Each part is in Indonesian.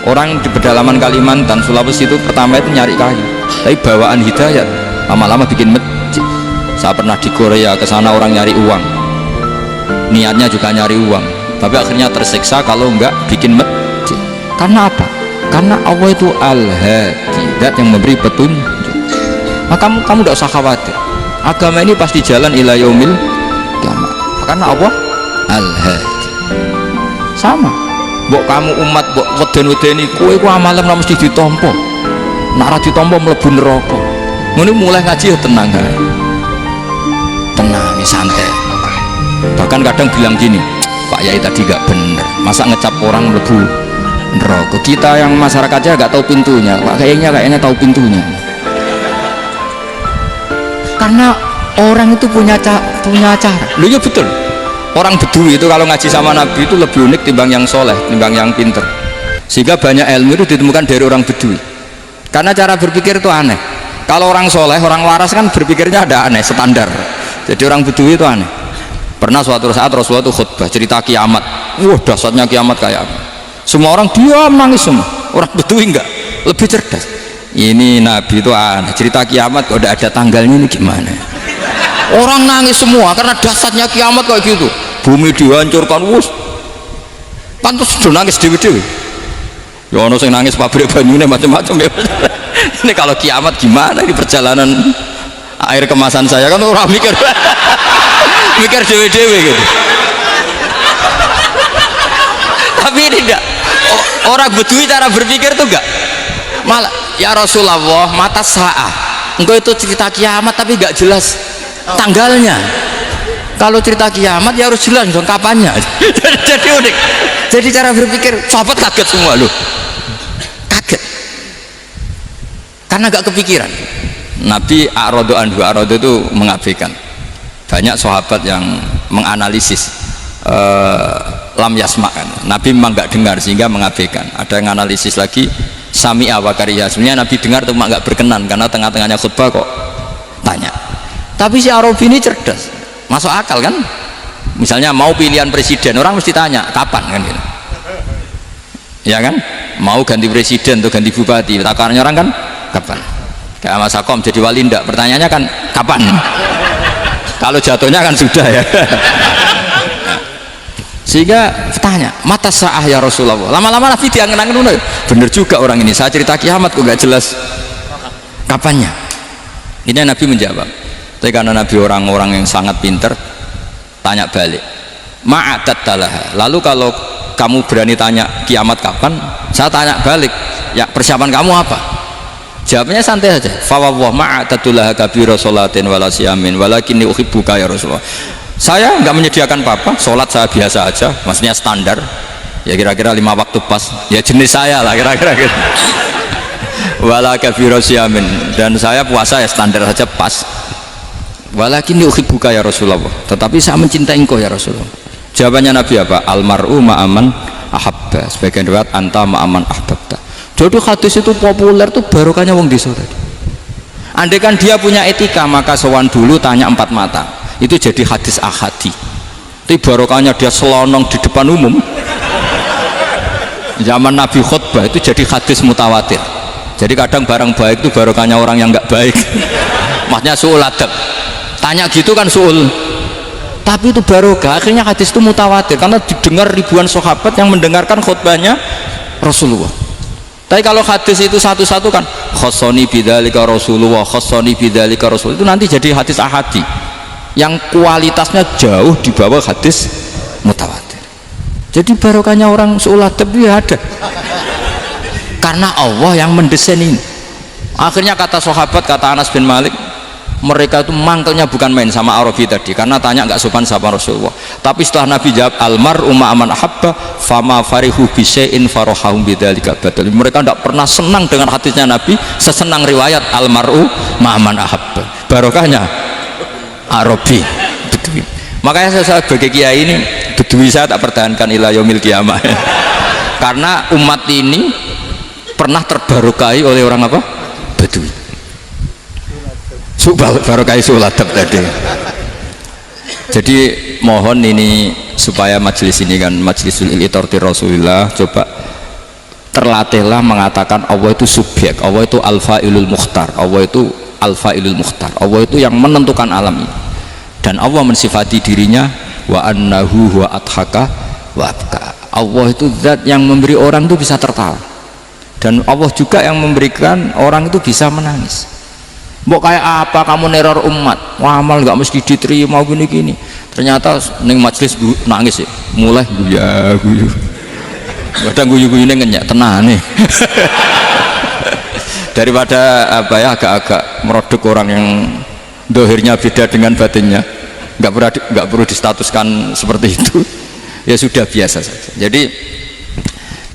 Orang di pedalaman Kalimantan, Sulawesi itu pertama itu nyari kayu, tapi bawaan hidayat lama-lama bikin masjid. Saya pernah di Korea, ke sana orang nyari uang, niatnya juga nyari uang, tapi akhirnya tersiksa kalau enggak bikin masjid. Karena apa? Karena Allah itu Al-Hadi, zat yang memberi petunjuk. Maka kamu tidak usah khawatir, agama ini pasti jalan ila yaumil kiamat, karena Allah Al-Hadi. Sama mbok kamu umat mbok weden-wedeni kowe ku amalan ora mesti ditampa, nek ora ditampa mlebu neraka. Ngene mulai ngaji ya tenang ae, tenang santai. Bahkan kadang bilang gini, Pak Yai tadi gak bener, masa ngecap orang mlebu neraka. Kita yang masyarakatnya gak tahu pintunya, Pak kayaknya tahu pintunya. Karena orang itu punya cara. Loh ya betul. Orang Bedui itu kalau ngaji sama Nabi itu lebih unik timbang yang soleh, timbang yang pinter. Sehingga banyak ilmu itu ditemukan dari orang Bedui. Karena cara berpikir itu aneh. Kalau orang soleh, orang waras kan berpikirnya ada aneh, standar. Jadi orang Bedui itu aneh. Pernah suatu saat Rasulullah itu khutbah cerita kiamat. Wah dahsyatnya kiamat kayak apa? Semua orang diam nangis semua. Orang Bedui enggak, lebih cerdas. Ini Nabi itu aneh, cerita kiamat kok udah ada tanggalnya ini gimana? Orang nangis semua karena dahsyatnya kiamat kayak gitu. Bumi dihancurkan, wus. Pantas sudah nangis dewi-dewi. Ya ono sing nangis pabrik banyune macam-macam ya. Ini kalau kiamat gimana di perjalanan air kemasan saya kan orang mikir mikir dewi-dewi gitu. Tapi ini enggak. Orang Bedui cara berpikir tuh enggak. Malah ya Rasulullah mata sa'ah. Engkau itu cerita kiamat tapi enggak jelas tanggalnya. Kalau cerita kiamat ya harus jelas dong kapannya. Jadi unik. Jadi cara berpikir sahabat kaget semua loh, kaget karena gak kepikiran. Nabi a'radu anhu, a'radu itu mengabaikan. Banyak sahabat yang menganalisis lam yasma'kan, Nabi memang gak dengar sehingga mengabaikan. Ada yang analisis lagi sami'a wa kariha, sebenarnya Nabi dengar cuma gak berkenan karena tengah-tengahnya khutbah kok tanya. Tapi si Arabi ini cerdas, masuk akal kan? Misalnya mau pilihan presiden, orang mesti tanya kapan kan gitu. Ya kan? Mau ganti presiden atau ganti bupati, takarannya orang kan kapan? Kayak Mas Akom jadi wali ndak, pertanyaannya kan kapan? Kalau jatuhnya kan sudah ya. Sehingga tanya mata sa'ah ya Rasulullah. Lama-lama Nabi diangen-angen, bener juga orang ini, saya cerita kiamat kok gak jelas kapannya. Ini Nabi menjawab. Tapi karena Nabi orang-orang yang sangat pinter, tanya balik, ma'adat talaha. Lalu kalau kamu berani tanya kiamat kapan, saya tanya balik, ya persiapan kamu apa? Jawabnya santai saja. Fawwah ma'adatulaha kabira sholatin wala siyamin walakinni uhibbuka ya Rasulullah. Saya nggak menyediakan apa-apa, sholat saya biasa aja, maksudnya standar, ya kira-kira 5 waktu pas, ya jenis saya lah kira-kira gitu. Wala kabira siyamin, dan saya puasa ya standar saja pas. Walakinni uhibbuka ya Rasulullah, tetapi saya mencintai engkau ya Rasulullah. Jawabannya Nabi apa? Almar'u ma'aman ahabba, sebagian riwayat anta ma'aman ahbabta. Jadi hadis itu populer tuh barokahnya wong desa tadi. Andai kan dia punya etika, maka sowan dulu tanya 4 mata, itu jadi hadis ahadi. Tapi barokahnya dia selonong di depan umum, zaman Nabi khutbah itu jadi hadis mutawatir. Jadi kadang barang baik itu barokahnya orang yang nggak baik. Maksudnya su'ul adab, tanya gitu kan su'ul, tapi itu barokah. Akhirnya hadis itu mutawatir karena didengar ribuan sahabat yang mendengarkan khutbahnya Rasulullah. Tapi kalau hadis itu satu-satu kan khossoni bidzalika Rasulullah, khossoni bidzalika Rasul, itu nanti jadi hadis ahadi yang kualitasnya jauh di bawah hadis mutawatir. Jadi barokahnya orang su'ul adab itu ada karena Allah yang mendesain ini. Akhirnya kata sahabat, kata Anas bin Malik, mereka itu mangkelnya bukan main sama Arabi tadi, karena tanya nggak sopan sama Rasulullah. Tapi setelah Nabi jawab almar'u ma'aman ahabba fama farihu bisyai'in farahahum bidzalika badal. Mereka tidak pernah senang dengan hadisnya Nabi sesenang riwayat almar'u ma'aman ahabba. Barokahnya Arabi Bedui. Makanya saya sebagai kiai ini Bedui saya tak pertahankan ila yaumil qiyamah. Karena umat ini pernah terbarokai oleh orang apa? Bedui. Barokai suladab tadi. Jadi mohon ini supaya majelis ini kan majlisul iltorti Rasulullah, coba terlatihlah mengatakan Allah itu subjek, Allah itu al-fa'ilul mukhtar, Allah itu al-fa'ilul mukhtar, Allah itu yang menentukan alam ini. Dan Allah mensifati dirinya wa annahu huwa adhaka wa abka. Allah itu zat yang memberi orang itu bisa tertawa, dan Allah juga yang memberikan orang itu bisa menangis. Mbok kayak apa kamu neror umat, wah amal nggak mesti diterima gini-gini, ternyata neng majelis nangis ya, mulai guyu kadang guyu-guyu ini ngenyak tenang nih. Daripada apa ya, agak-agak merodok orang yang dohirnya beda dengan batinnya, nggak perlu distatuskan seperti itu. Ya sudah biasa saja. Jadi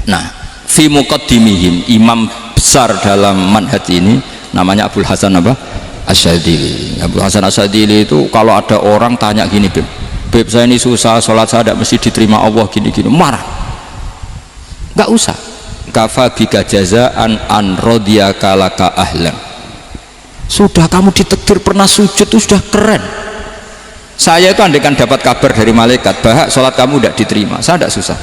nah fi muqaddimihim, imam besar dalam manhaj ini namanya Abul Hasan apa? Asyadzili. Abul Hasan Asyadzili itu kalau ada orang tanya gini, Beb saya ini susah, sholat saya tidak mesti diterima Allah gini-gini, marah. Nggak usah. Kafa bika jazaan an radiyaka laka ahlan. Sudah kamu ditakdir pernah sujud itu sudah keren. Saya itu andaikan dapat kabar dari malaikat bahwa sholat kamu tidak diterima, saya tidak susah.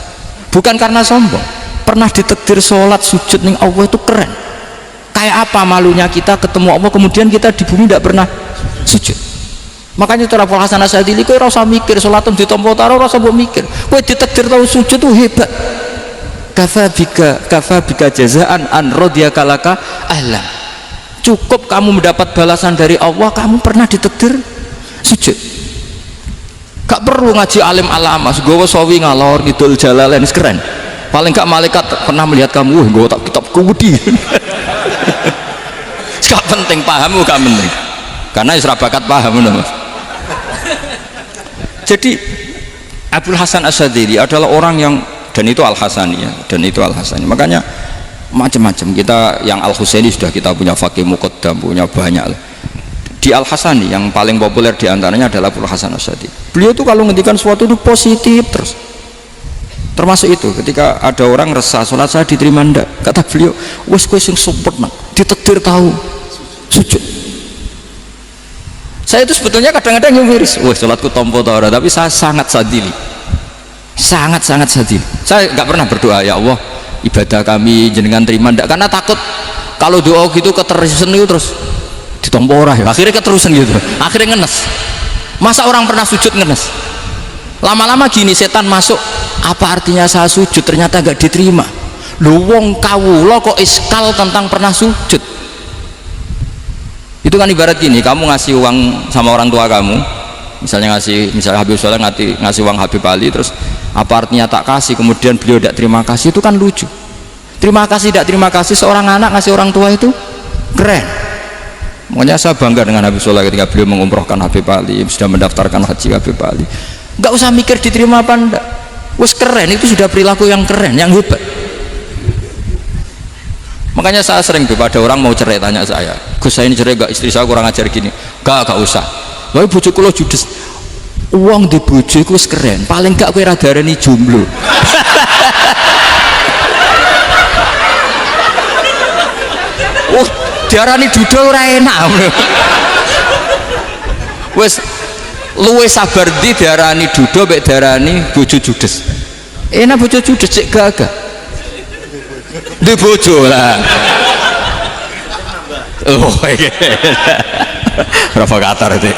Bukan karena sombong, pernah ditakdir sholat sujud ning Allah itu keren. Kayak apa malunya kita ketemu Allah kemudian kita di bumi tidak pernah sujud. Makanya cara Abul Hasan Asyadzili kowe ora usah mikir sholat ditampa taro, ora usah mbok mikir. Kowe ditakdir tahu sujud itu hebat. Kafa bika jazaan an radiyaka laka ahlan. Cukup kamu mendapat balasan dari Allah, kamu pernah ditakdir sujud. Gak perlu ngaji alim alamas, gue sawi ngalor ngidul jalalain keren. Paling gak malaikat pernah melihat kamu, gue tak kitab kudi. Gak penting pahamu, gak penting. Karena isra bakat paham, mas. Jadi Abul Hasan Asyadzili adalah orang yang, dan itu Al-Hasani ya, dan itu Al-Hasani. Makanya macam-macam kita yang Al-Husaini sudah kita punya Faqih Muqaddam, punya banyak lah. Di Al-Hasani yang paling populer diantaranya adalah Abul Hasan Asyadzili. Beliau tuh kalau ngendikan sesuatu itu positif terus. Termasuk itu ketika ada orang resah sholat saya diterima ndak, kata beliau wes kowe sing sempurna ditakdir tahu sujud. Saya itu sebetulnya kadang-kadang yang miris, wes sholatku tompo ta ora, tapi saya sangat sadili, sangat sadili. Saya nggak pernah berdoa ya Allah ibadah kami jenengan terima ndak, karena takut kalau doa gitu keterusan itu terus ditompo ora ya, akhirnya keterusan gitu, akhirnya ngenes. Masa orang pernah sujud ngenes, lama-lama gini setan masuk, apa artinya saya sujud ternyata gak diterima. Lu wong kawula kok iskal tentang pernah sujud. Itu kan ibarat gini, kamu ngasih uang sama orang tua kamu, misalnya Habib Soleh ngasih uang Habib Ali, terus apa artinya tak kasih, kemudian beliau tidak terima kasih, itu kan lucu. Terima kasih tidak terima kasih, seorang anak ngasih orang tua itu keren. Makanya saya bangga dengan Habib Soleh ketika beliau mengumrohkan Habib Ali, sudah mendaftarkan haji Habib Ali. Nggak usah mikir diterima apa enggak, wes keren, itu sudah perilaku yang keren, yang hebat. Makanya saya sering tuh pada orang mau cerai tanya saya, Gus saya ini cerai gak, istri saya kurang ajar gini. Gak usah, tapi bojoku lo judes, uang di bojoku wes keren, paling gak kowe ra darani jomblo. Diarani duda ora enak. Wes luwe sabar di diarani duda mek diarani bojo judes. Enak bojo judes cek gagah. Di bojo lah. Oh iya. Provokator itu.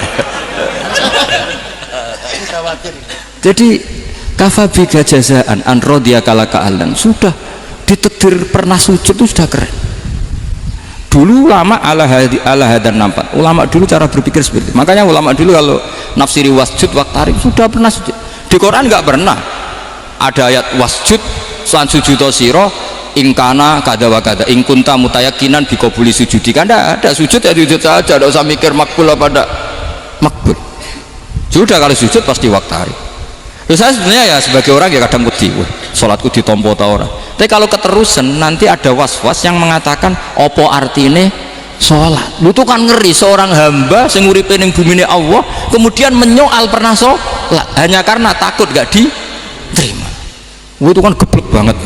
Jadi kafabika jazaan an radiyaka laka ahlan, sudah ditakdir pernah sujud itu sudah keren. Dulu ulama ala hadan nampak, ulama dulu cara berpikir seperti itu. Makanya ulama dulu kalau nafsiri wasjud waqtarib sudah pernah sujud. Di Quran nggak pernah ada ayat wasjud san sujudo siro ingkana kada wa kada ingkunta mutayakinan bikobuli sujudi, kan ada sujud ya sujud saja, tidak usah mikir makbul apa tidak makbul. Sudah kalau sujud pasti waqtarib. Terus saya sebenarnya ya sebagai orang ya kadang wedi, sholatku ditompo ta ora. Tapi kalau keterusan nanti ada was-was yang mengatakan opo artine sholat. Lu tuh kan ngeri seorang hamba sing uripe ning bumine Allah kemudian menyoal pernah sholat hanya karena takut gak diterima. Itu kan geblek banget.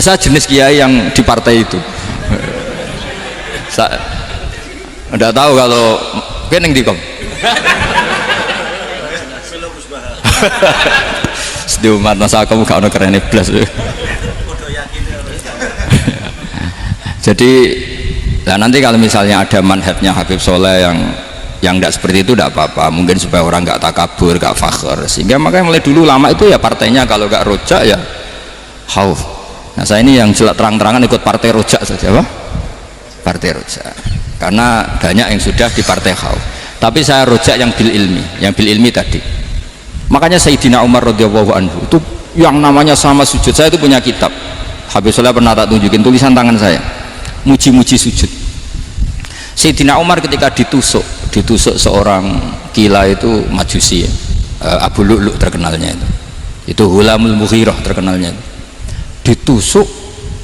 Saya jenis kiai yang di partai itu. Saya enggak tahu kalau keneng dikom. di umat masa kamu gak ono kerene blas. Jadi nah nanti kalau misalnya ada manhajnya Habib Soleh yang tidak seperti itu tidak apa-apa, mungkin supaya orang nggak takabur, nggak fakhr, sehingga makanya mulai dulu lama itu ya partainya kalau nggak rojak ya khauf. Nah saya ini yang terang-terangan ikut partai rojak saja, apa? Partai rojak, karena banyak yang sudah di partai khauf, tapi saya rojak yang bil ilmi tadi. Makanya Sayyidina Umar radhiyallahu anhu itu yang namanya sama sujud, saya itu punya kitab Habib Soleh pernah tak tunjukin tulisan tangan saya, muji-muji sujud. Sayyidina Umar ketika ditusuk seorang gila itu Majusi ya, Abu Lu'lu' terkenalnya itu Hulamul Mughirah terkenalnya itu. Ditusuk,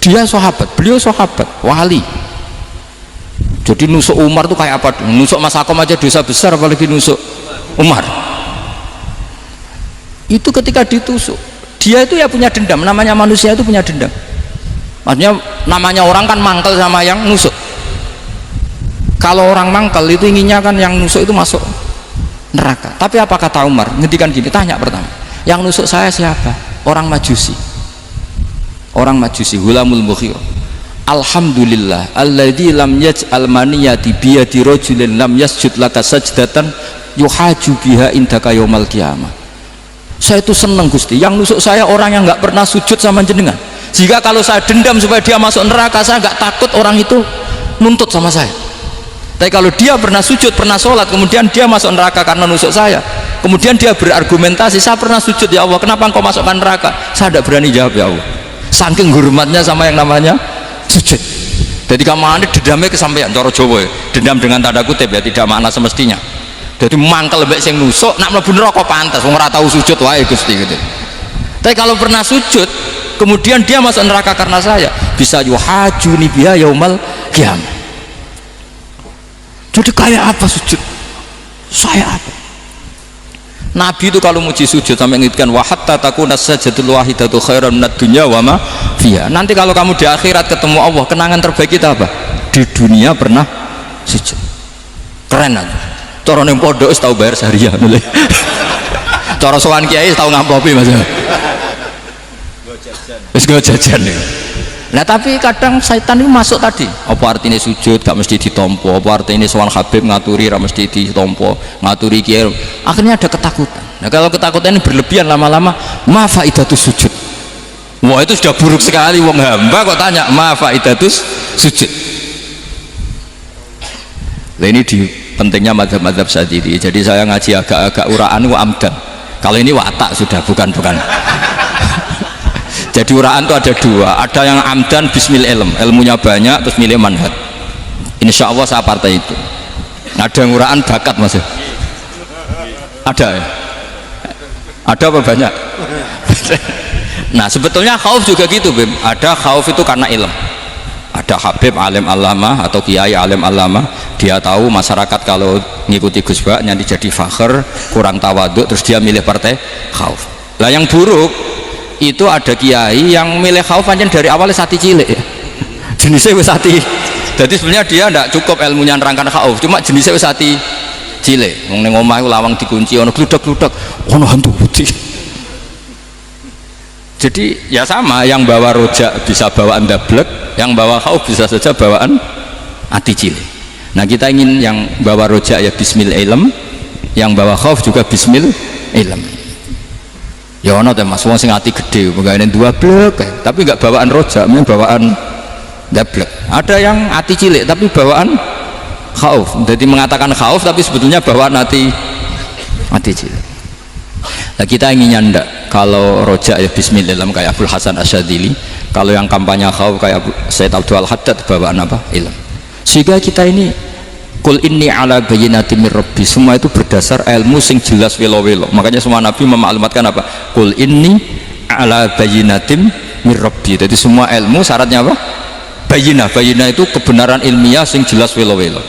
dia beliau sahabat wali, jadi nusuk Umar tuh kayak apa, nusuk Mas Akom aja dosa besar apalagi nusuk Umar. Itu ketika ditusuk dia itu ya punya dendam, namanya manusia itu punya dendam, maksudnya namanya orang kan mangkel sama yang nusuk. Kalau orang mangkel itu inginnya kan yang nusuk itu masuk neraka. Tapi apa kata Umar? Ngendikan gini, tanya pertama, yang nusuk saya siapa? Orang Majusi. Orang Majusi, Hulamul Mughirah. Alhamdulillah alladzi lam yaj'al maniyati biyadi rajulin lam yasjud laka sajdatan yuhaju biha indaka yaumal qiyamah. Saya itu senang Gusti, yang nusuk saya orang yang nggak pernah sujud sama jenengan. Jika kalau saya dendam supaya dia masuk neraka, saya nggak takut orang itu nuntut sama saya. Tapi kalau dia pernah sujud, pernah sholat, kemudian dia masuk neraka karena nusuk saya, kemudian dia berargumentasi, saya pernah sujud ya Allah, kenapa engkau masukkan neraka? Saya tidak berani jawab ya Allah, saking hormatnya sama yang namanya sujud. Jadi kamane dendamnya kesampaian cara Jawa ya, dendam dengan tanda kutip ya, tidak makna semestinya. Jadi mangkel mbek sing nusuk nak mlebu neraka pantas, wong ora tau sujud wae Gusti gitu. Tapi kalau pernah sujud kemudian dia masuk neraka karena saya, bisa yuhajuni biha yaumal qiyamah. Jadi kayak apa sujud saya apa? Nabi itu kalau muji sujud sampai mengingatkan wa hatta takuna sajdatul wahidatu khairan minad dunya wa ma fiha. Nanti kalau kamu di akhirat ketemu Allah, kenangan terbaik kita apa? Di dunia pernah sujud. Keren aja. Cara ning pondok wis tau bayar seharian. Cara sowan kiai tau ngampopi Mas. Wis go jajan. Nah tapi kadang setan itu masuk tadi, apa artinya sujud gak mesti ditompo, apa artinya sowan Habib ngaturi gak mesti ditompo, ngaturi kiai, akhirnya ada ketakutan. Nah kalau ketakutan ini berlebihan lama-lama, ma faidatus sujud. Wah itu sudah buruk sekali, wong hamba kok tanya ma faidatus sujud. Nah ini di pentingnya mazhab-mazhab Syadzili. Jadi saya ngaji agak-agak uraan wa amdan. Kalau ini watak sudah bukan. Jadi uraan itu ada dua, ada yang amdan bismil ilmunya banyak terus milih manhaj, insya Allah saya partai itu. Ada yang uraan bakat Mas, ada ya? Ada apa banyak? Nah sebetulnya khauf juga gitu Bim, ada khauf itu karena ilm. Ada Habib alim alama atau kiai alim alama, dia tahu masyarakat kalau ngikuti Gus Bak nanti jadi fakhr, kurang tawaduk, terus dia milih partai khauf. Lah yang buruk itu ada kiai yang milih khauf pancen dari awalnya sati cilik ya. Jenisnya wis sati. Jadi sebenarnya dia tidak cukup ilmunya nerangkan khauf, cuma jenisnya wis sati cilik. Wong ning omah lawang dikunci ono gludak-gludak, ono hantu putih. Jadi ya sama, yang bawa rojak bisa bawaan dablek, yang bawa khauf bisa saja bawaan ati cilik. Nah kita ingin yang bawa rojak ya bismil ilm, yang bawa khauf juga bismil ilm. Ya ono teh Mas, wong sing ati gede pegawene dua blek tapi enggak bawaan rojak, bawaan dablek. Ada yang ati cilik tapi bawaan khauf. Jadi mengatakan khauf tapi sebetulnya bawaan ati cilik. Nah kita inginnya ndak, kalau rojak ya bismillah kayak Abdul Hasan Asyadzili, kalau yang kampanye khauf kayak Sayyid Abdul Haddad bawaan apa? Ilm. Sehingga kita ini Qul inni ala bayyinatin mir rabbi, semua itu berdasar ilmu sing jelas welo-welo. Makanya semua nabi memaklumatkan apa? Qul inni ala bayyinatin mir rabbi. Jadi semua ilmu syaratnya apa? Bayyinah. Bayyinah itu kebenaran ilmiah sing jelas welo-welo.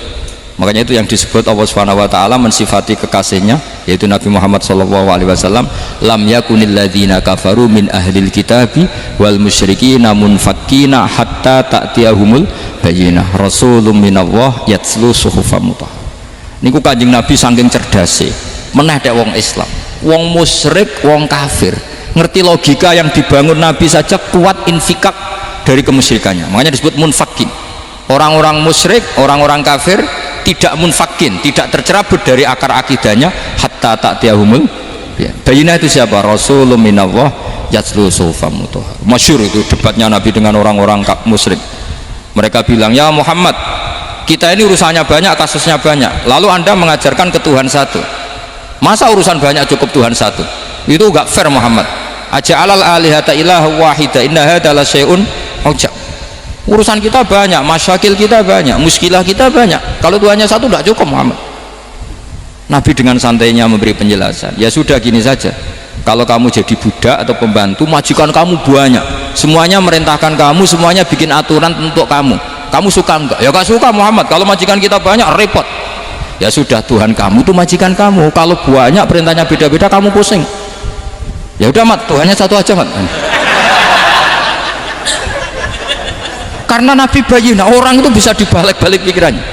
Makanya itu yang disebut Allah Subhanahu wa taala mensifati kekasihnya yaitu Nabi Muhammad sallallahu alaihi wasallam, lam yakunil ladzina kafaru min ahlil kitabi wal musyrikina munfakkina hatta ta'tiyahumul bayyinah rasulun minallah yatslu suhufam mutahhar. Niku Kanjeng Nabi saking cerdase meneh dek wong Islam, wong musyrik, wong kafir ngerti logika yang dibangun Nabi saja kuat infikak dari kemusyrikannya. Makanya disebut munfakin. Orang-orang musyrik, orang-orang kafir tidak munfakin, tidak tercerabut dari akar akidahnya hatta ta'tiyahumul bayyinah. Itu siapa? Rasulun minallah yatlu suhufan mutahhar. Masyhur itu debatnya Nabi dengan orang-orang musyrik. Mereka bilang, ya Muhammad, kita ini urusannya banyak, kasusnya banyak, lalu anda mengajarkan ke Tuhan satu, masa urusan banyak cukup Tuhan satu? Itu enggak fair Muhammad. Aja'alal alihata ilaha wahida inna hadza la syai'un ujab. Urusan kita banyak, masyakil kita banyak, muskilah kita banyak, kalau Tuhannya satu tidak cukup Muhammad. Nabi dengan santainya memberi penjelasan, ya sudah gini saja, kalau kamu jadi budak atau pembantu, majikan kamu banyak, semuanya merintahkan kamu, semuanya bikin aturan untuk kamu, kamu suka enggak? Ya gak suka Muhammad, kalau majikan kita banyak repot. Ya sudah, Tuhan kamu itu majikan kamu, kalau banyak perintahnya beda-beda kamu pusing. Ya udah Mat, Tuhannya satu aja Mat. Karena Nabi bayyinah, orang itu bisa dibalik-balik pikirannya.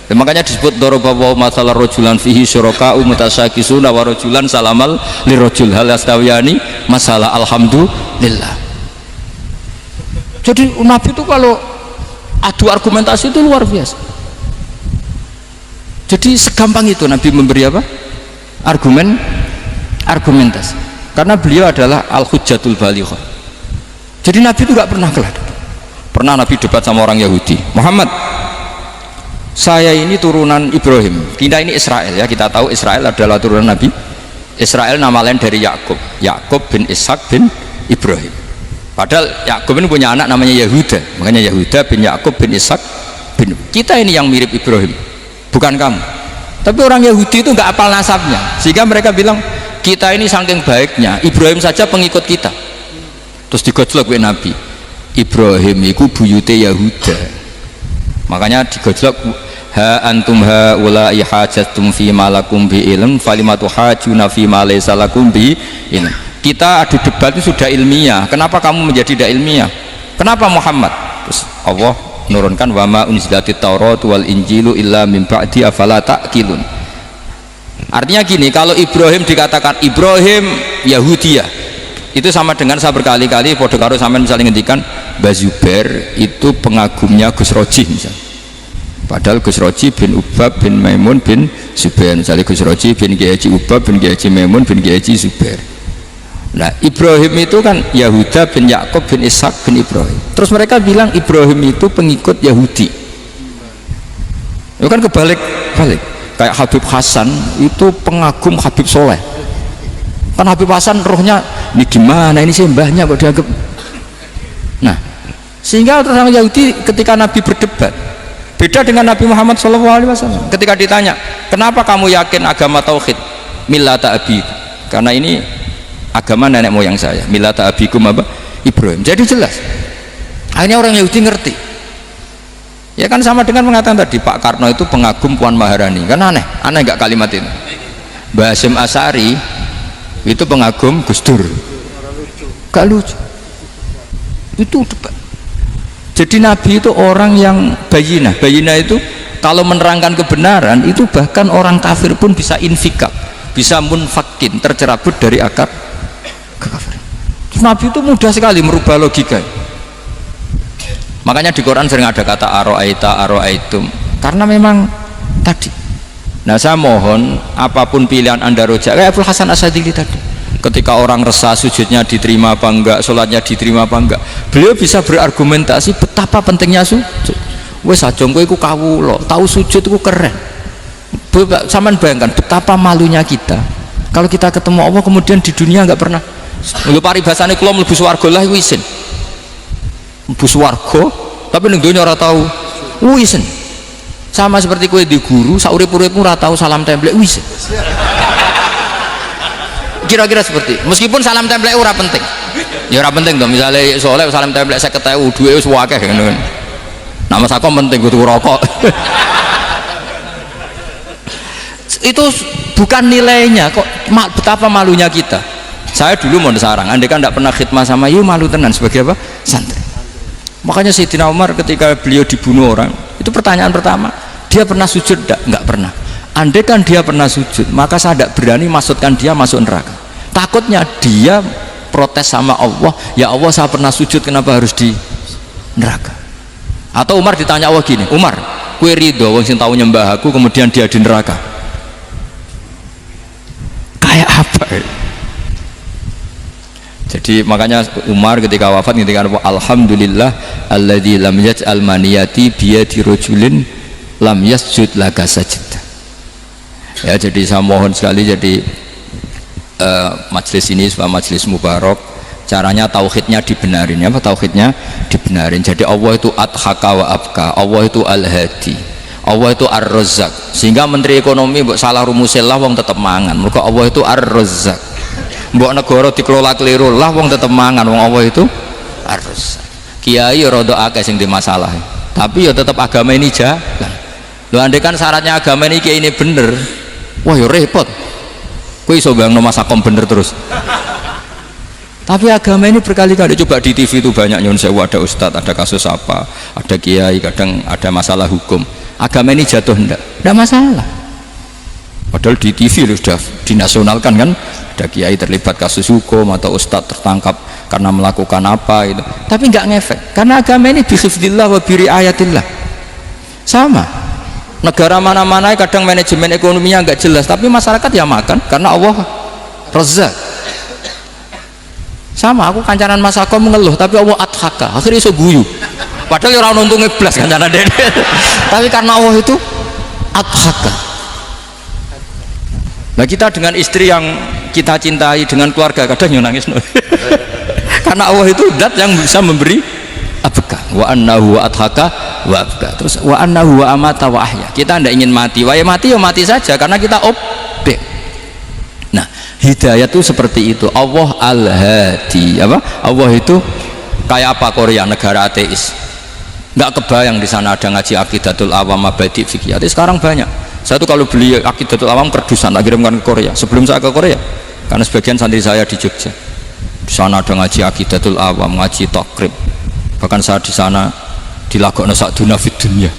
Ya, makanya disebut daraballahu mathalan rajulan fihi syuraka'u mutasyakisuna wa rajulan salamal lirajul hal yastawiyani masalah alhamdulillah. Jadi Nabi itu kalau adu argumentasi itu luar biasa. Jadi segampang itu Nabi memberi apa? Argumentasi. Karena beliau adalah al-hujjatul balighah. Jadi Nabi itu gak pernah kalah. Pernah Nabi debat sama orang Yahudi, Muhammad, saya ini turunan Ibrahim, kita ini Israel ya, kita tahu Israel adalah turunan Nabi Israel, nama lain dari Yakub, Yakub bin Ishak bin Ibrahim. Padahal Yakub ini punya anak namanya Yahuda, makanya Yahuda bin Yakub bin Ishak bin. Kita ini yang mirip Ibrahim, bukan kamu. Tapi orang Yahudi itu nggak apal nasabnya, sehingga mereka bilang kita ini saking baiknya Ibrahim saja pengikut kita. Terus digojlok oleh Nabi, Ibrahim itu buyute Yahuda, makanya digojlok, ha antum ha ulai hajatum fi malakum bi ilm falimatu hajuna fi ma laysa lakum bi ilm. Kita adu debat itu sudah ilmiah, kenapa kamu menjadi tidak ilmiah? Kenapa Muhammad? Terus Allah menurunkan wa ma unzilatit taurat wal injilu illa min ba'di afala ta'qilun. Artinya gini, kalau Ibrahim dikatakan Ibrahim Yahudiyah, itu sama dengan saya berkali-kali podo karo sampean misalnya ngendikan Mbah Zubair itu pengagumnya Gus Roji misalnya, padahal Gus Roji bin Ubab bin Maimun bin Zubair, misalnya Gus Roji bin Kiai Haji Ubab bin Kiai Haji Maimun bin Kiai Haji Zubair. Nah Ibrahim itu kan Yahuda bin Yakub bin Ishak bin Ibrahim, terus mereka bilang Ibrahim itu pengikut Yahudi. Itu kan kebalik-balik. Kayak Habib Hasan itu pengagum Habib Soleh, kan Habib Hasan rohnya ini gimana, ini sih mbahnya kok dianggap. Nah sehingga orang Yahudi ketika Nabi berdebat, beda dengan Nabi Muhammad SAW. Ketika ditanya kenapa kamu yakin agama tauhid, millata abi, karena ini agama nenek moyang saya, millata abikum apa? Ibrahim. Jadi jelas akhirnya orang Yahudi ngerti. Ya kan sama dengan mengatakan tadi Pak Karno itu pengagum Puan Maharani, kan aneh nggak kalimat itu? Mbah Hasyim Asy'ari itu pengagum Gus Dur, gak lucu itu debat. Jadi Nabi itu orang yang bayyinah itu kalau menerangkan kebenaran itu bahkan orang kafir pun bisa infikak, bisa munfakin, tercerabut dari akar kekafiran. Nabi itu mudah sekali merubah logika. Makanya di Quran sering ada kata aro'aitum, karena memang tadi. Nah saya mohon apapun pilihan anda rojak kayak Abdul Hasan Asy'adili tadi, ketika orang resah sujudnya diterima apa enggak, sholatnya diterima apa enggak, beliau bisa berargumentasi betapa pentingnya sujud. Wes aja kowe iku kawula, tahu sujud iku keren. Sampeyan bayangkan betapa malunya kita kalau kita ketemu Allah kemudian di dunia enggak pernah. Lho paribasane kula mlebu swarga lah iku isin. Mlebu swarga tapi ning donya ora tahu isin. Sama seperti kue di guru saurip-uripmu ora tahu salam template wis. Kira-kira seperti meskipun salam template ora penting. Ya ora penting to, misalnya soleh salam template 50.000 duwe wis akeh ngono. Nama sako penting kudu rokok. Itu bukan nilainya kok, betapa malunya kita. Saya dulu mau sarang, andai kan tidak pernah khidmah sama yuk malu tenan sebagai apa? Santri. Makanya Sayyidina Umar ketika beliau dibunuh orang, itu pertanyaan pertama, dia pernah sujud enggak? Enggak pernah. Andai kan dia pernah sujud, maka saya tidak berani masukkan dia masuk neraka. Takutnya dia protes sama Allah, ya Allah saya pernah sujud kenapa harus di neraka? Atau Umar ditanya Allah gini, Umar kue ridho wong sing tahu nyembah aku kemudian dia di neraka, kayak apa ya? Jadi makanya Umar ketika wafat ketika alhamdulillah alladzi lam yaj'al maniyati biyadi rajulin lam yasjud laka sajdah. Ya, jadi saya mohon sekali jadi majelis ini sebuah majelis mubarak, caranya tauhidnya dibenarin ya, apa tauhidnya dibenarin. Jadi Allah itu adhaka wa abka, Allah itu al-hadi, Allah itu ar-razzaq, sehingga menteri ekonomi mbok salah rumusillah wong tetep mangan, mergo Allah itu ar-razzaq. Mbok negara dikelola keliru lah wong tetep mangan, wong Allah itu ar-razzaq. Kiai rada akeh sing di masalah, tapi ya tetep agama ini jalan. Lho andai kan syaratnya agama ini kiai ini bener, wah ya repot. Kowe iso bayangno masakom bener terus. Tapi agama ini berkali-kali coba di TV itu banyak nyun sewu, ada ustadz, ada kasus apa, ada kiai, kadang ada masalah hukum. Agama ini jatuh enggak masalah. Padahal di TV sudah dinasionalkan kan, ada kiai terlibat kasus hukum atau ustadz tertangkap karena melakukan apa itu. Tapi enggak ngefek karena agama ini bisifdillah wa biriayatillah. Sama. Negara mana-mana kadang manajemen ekonominya enggak jelas, tapi masyarakat ya makan karena Allah Razzaq. Sama, aku kancanan Mas Ako mengeluh tapi Allah adhaka, akhirnya iso guyu padahal orang untungnya belas kancanan dede tapi karena Allah itu adhaka. Nah kita dengan istri yang kita cintai, dengan keluarga kadang nangis karena Allah itu zat yang bisa memberi abka, wa annahu wa adhaka wa abka, terus wa annahu wa amata wa ahya. Kita tidak ingin mati, wah ya mati ya mati saja karena kita objek. Nah hidayah itu seperti itu. Allah al-hadi, apa? Allah itu kayak apa? Korea negara ateis, nggak kebayang di sana ada ngaji aqidatul awam mabadi fikih. Sekarang banyak. Saya tuh kalau beli aqidatul awam kerdusan tak kirimkan ke Korea sebelum saya ke Korea, karena sebagian santri saya di Jogja, di sana ada ngaji aqidatul awam, ngaji takrib, bahkan saya di sana dilagokno sakduna fid dunya.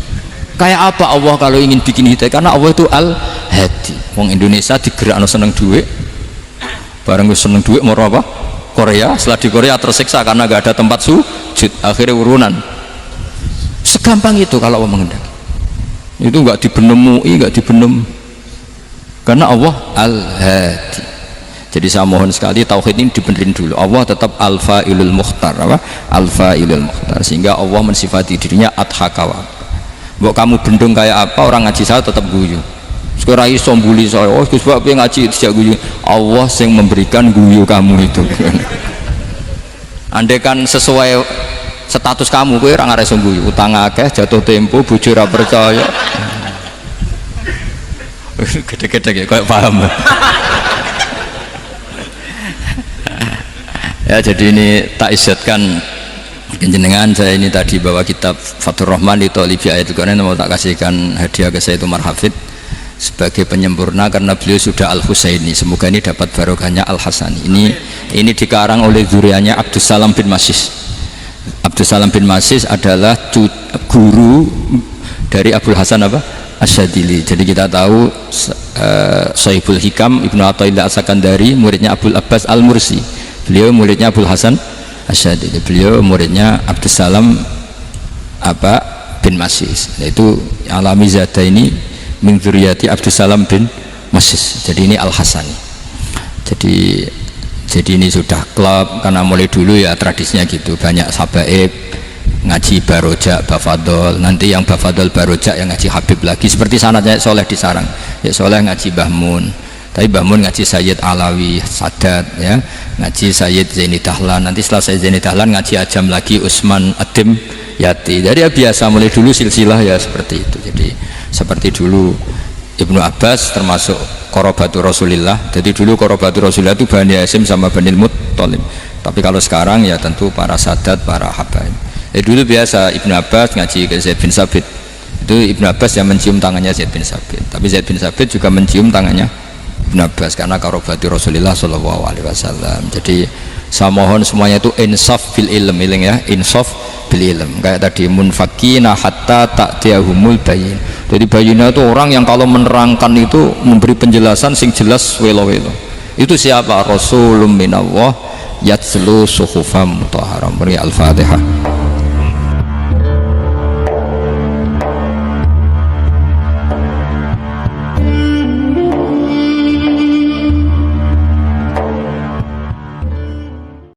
Kayak apa Allah kalau ingin bikin hidayah? Karena Allah itu al-hadi. Wong Indonesia digerakno seneng duit, bareng seneng duit mau apa? Korea. Setelah di Korea tersiksa karena gak ada tempat sujud, akhirnya urunan. Segampang itu kalau Allah mengendaki. Itu nggak dibenem MUI, nggak dibenem, karena Allah al-hadi. Jadi saya mohon sekali tauhid ini dibenerin dulu. Allah tetap al-fa'ilul mukhtar, apa? Al-fa'ilul mukhtar, sehingga Allah mensifati dirinya adhaka wa abka. Mbok kamu bendung kayak apa, orang ngaji saya tetap guyu. Sekarang iso mbuli saya, oh Gus Bab yang ngaji tidak guyu. Allah yang memberikan guyu kamu itu. Andai kan sesuai status kamu, kowe ora ngarep guyu, utang akeh, jatuh tempo, bojo ora percaya. Gede-gede kayak paham. Ya, jadi ini tak isyatkan jenengan, saya ini tadi bawa kitab Fathur Rahman di Thalibi Ayatul Quran, mau tak kasihkan hadiah ke saya, itu Marhafid, sebagai penyempurna karena beliau sudah Al-Husaini. Semoga ini dapat barokahnya Al-Hasani. Ini dikarang oleh zurianya Abdus Salam bin Masis. Abdus Salam bin Masis adalah guru dari Abul Hasan apa? Asyadili. Jadi kita tahu Sahibul Hikam Ibnu Athaillah As-Sakandari muridnya Abul Abbas Al-Mursi, beliau muridnya Abul Hasan Asyadili, beliau muridnya Abdus Salam apa bin Masis. Itu alami zada ini min dzurriyyati Abdus Salam bin Masis. Jadi ini Al-Hasani. Jadi ini sudah klub karena mulai dulu ya tradisinya gitu, banyak sabaib ngaji barojak bafadol, nanti yang bafadol barojak yang ngaji Habib lagi, seperti sanadnya Soleh di Sarang ya, Soleh ngaji Bahmun, tapi Bahmun ngaji Sayyid Alawi Sadat ya, ngaji Sayyid Zaini Dahlan, nanti setelah Sayyid Zaini Dahlan ngaji Ajam lagi Usman Adim Yati. Jadi ya biasa mulai dulu silsilah ya seperti itu. Jadi seperti dulu Ibnu Abbas termasuk Qorobatu Rasulillah. Jadi dulu Qorobatu Rasulillah itu Bani Hasyim sama Bani Muttalib. Tapi kalau sekarang ya tentu para sadat, para habaib. Dulu biasa Ibnu Abbas ngaji ke Zaid bin Sabit. Itu Ibnu Abbas yang mencium tangannya Zaid bin Sabit. Tapi Zaid bin Sabit juga mencium tangannya Ibnu Abbas karena Qorobatu Rasulillah Shallallahu Alaihi Wasallam. Jadi saya mohon semuanya itu insaf bil ilm, ya, insaf bil ilm. Kayak tadi munfakina hatta ta'tiyahumul bayin. Jadi bayinah itu orang yang kalau menerangkan itu memberi penjelasan sing jelas welo-welo. Itu siapa? Rasulun minallah yatslu suhufam mutahharam. Al-Fatihah.